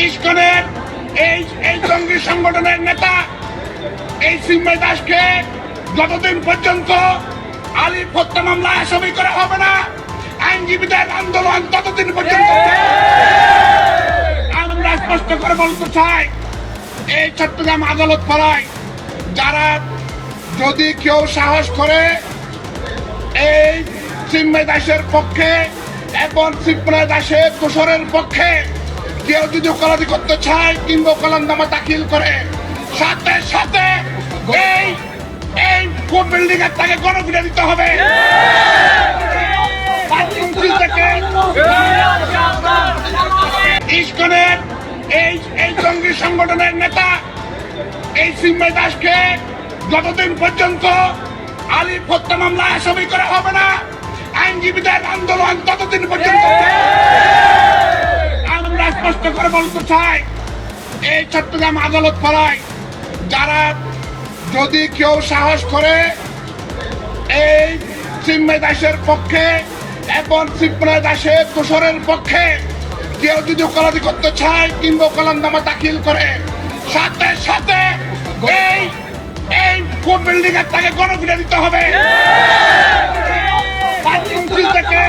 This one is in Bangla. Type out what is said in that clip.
ইসকনের এই এই জঙ্গি সংগঠনের নেতা এই চিন্ময় দাসকে যতদিন পর্যন্ত আলিফ হত্যা মামলায় আসামি করা হবে না, আইনজীবীদের আন্দোলন ততদিন পর্যন্ত। আমরা স্পষ্ট করে বলতে চাই, এই চট্টগ্রাম আদালত পাড়ায় যারা যদি কেউ সাহস করে এই চিন্ময় দাসের পক্ষে এবং চিন্ময় দাসের দোষরের পক্ষে কেউ যদি ওকালতি করতে চায় কিংবা ওকালতনামা দাখিল করে, সাথে সাথে এই এই কোর্ট বিল্ডিং এর তাকে গণপিটা দিতে হবে। ইসকনের এই এই জঙ্গি সংগঠনের নেতা এই চিন্ময় দাসকে যতদিন পর্যন্ত আলিফ হত্যা মামলায় আসামি করা হবে না, আইনজীবীদের আন্দোলন ততদিন পর্যন্ত। আমরা স্পষ্ট করে বলতে চাই, এই চট্টগ্রাম আদালত পাড়ায় যারা যদি কেউ সাহস করে এই চিন্ময় দাসের পক্ষে এবং চিন্ময় দাসের দোষরের পক্ষে কেউ যদি ওকালতি করতে চায় কিংবা ওকালতনামা দাখিল করে, সাথে সাথে এই এই কোর্ট বিল্ডিং এর তাকে গণপিটা দিতে হবে। থেকে